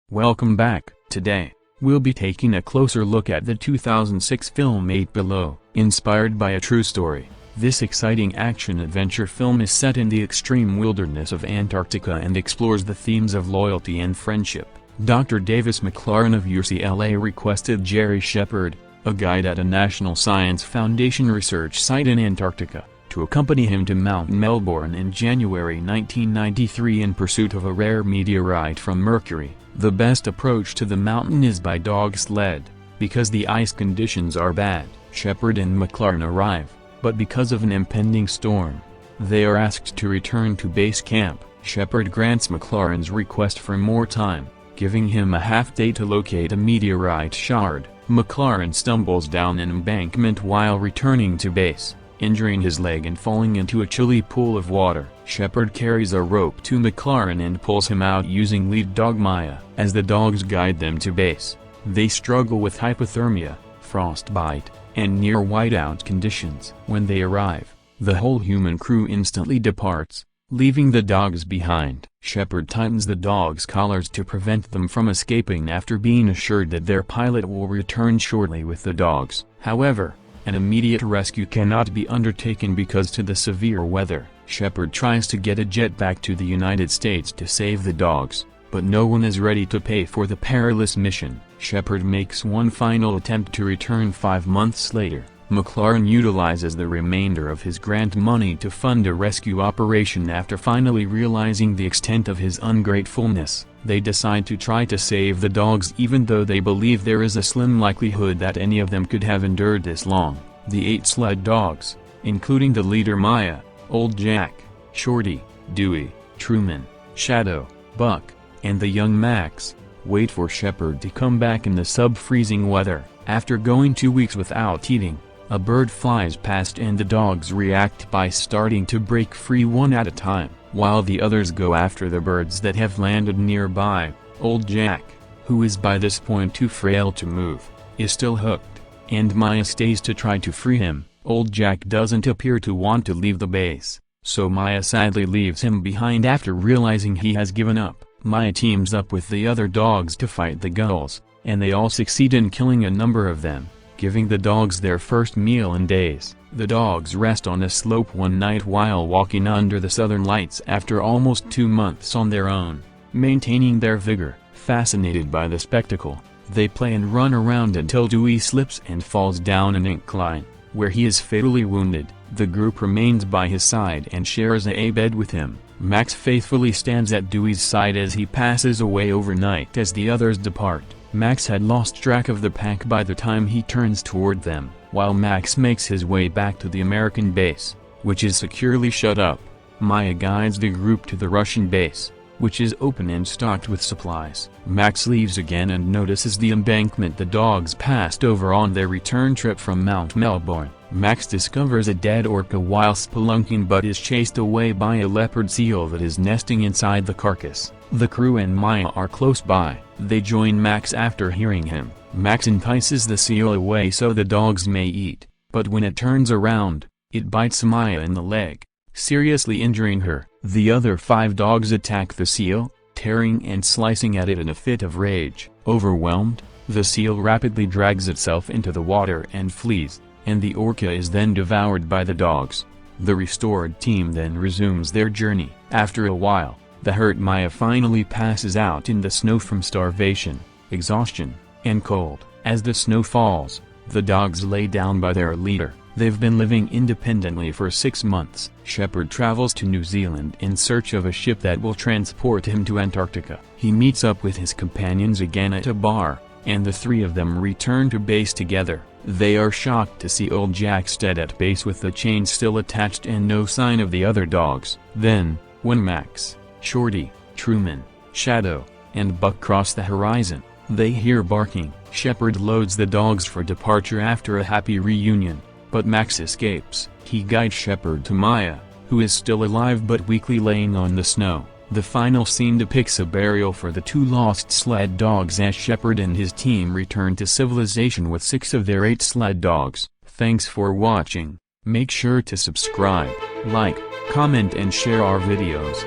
Welcome back. Today, we'll be taking a closer look at the 2006 film 8 Below. Inspired by a true story, this exciting action-adventure film is set in the extreme wilderness of Antarctica and explores the themes of loyalty and friendship. Dr. Davis McLaren of UCLA requested Jerry Shepard, a guide at a National Science Foundation research site in Antarctica, to accompany him to Mount Melbourne in January 1993 in pursuit of a rare meteorite from Mercury. The best approach to the mountain is by dog sled, because the ice conditions are bad. Shepard and McLaren arrive, but because of an impending storm, they are asked to return to base camp. Shepard grants McLaren's request for more time, giving him a half-day to locate a meteorite shard. McLaren stumbles down an embankment while returning to base, injuring his leg and falling into a chilly pool of water. Shepard carries a rope to McLaren and pulls him out using lead dog Maya. As the dogs guide them to base, they struggle with hypothermia, frostbite, and near whiteout conditions. When they arrive, the whole human crew instantly departs, leaving the dogs behind. Shepard tightens the dogs' collars to prevent them from escaping after being assured that their pilot will return shortly with the dogs. However, an immediate rescue cannot be undertaken because of the severe weather. Shepard tries to get a jet back to the United States to save the dogs, but no one is ready to pay for the perilous mission. Shepard makes one final attempt to return 5 months later. McLaren utilizes the remainder of his grant money to fund a rescue operation. After finally realizing the extent of his ungratefulness, they decide to try to save the dogs even though they believe there is a slim likelihood that any of them could have endured this long. The 8 sled dogs, including the leader Maya, Old Jack, Shorty, Dewey, Truman, Shadow, Buck, and the young Max, wait for Shepard to come back in the sub-freezing weather. After going 2 weeks without eating, a bird flies past and the dogs react by starting to break free one at a time, while the others go after the birds that have landed nearby. Old Jack, who is by this point too frail to move, is still hooked, and Maya stays to try to free him. Old Jack doesn't appear to want to leave the base, so Maya sadly leaves him behind. After realizing he has given up, Maya teams up with the other dogs to fight the gulls, and they all succeed in killing a number of them, giving the dogs their first meal in days. The dogs rest on a slope one night while walking under the southern lights after almost 2 months on their own, maintaining their vigor. Fascinated by the spectacle, they play and run around until Dewey slips and falls down an incline, where he is fatally wounded. The group remains by his side and shares a bed with him. Max faithfully stands at Dewey's side as he passes away overnight. As the others depart, Max had lost track of the pack by the time he turns toward them. While Max makes his way back to the American base, which is securely shut up, Maya guides the group to the Russian base, which is open and stocked with supplies. Max leaves again and notices the embankment the dogs passed over on their return trip from Mount Melbourne. Max discovers a dead orca while spelunking but is chased away by a leopard seal that is nesting inside the carcass. The crew and Maya are close by. They join Max after hearing him. Max entices the seal away so the dogs may eat, but when it turns around, it bites Maya in the leg, seriously injuring her. The other 5 dogs attack the seal, tearing and slicing at it in a fit of rage. Overwhelmed, the seal rapidly drags itself into the water and flees, and the orca is then devoured by the dogs. The restored team then resumes their journey. After a while, the hurt Maya finally passes out in the snow from starvation, exhaustion, and cold. As the snow falls, the dogs lay down by their leader. They've been living independently for 6 months. Shepard travels to New Zealand in search of a ship that will transport him to Antarctica. He meets up with his companions again at a bar, and the 3 of them return to base together. They are shocked to see Old Jack dead at base with the chain still attached and no sign of the other dogs. Then, when Max, Shorty, Truman, Shadow, and Buck cross the horizon, they hear barking. Shepard loads the dogs for departure after a happy reunion, but Max escapes. He guides Shepard to Maya, who is still alive but weakly laying on the snow. The final scene depicts a burial for the 2 lost sled dogs as Shepard and his team return to civilization with 6 of their 8 sled dogs. Thanks for watching. Make sure to subscribe, like, comment and share our videos.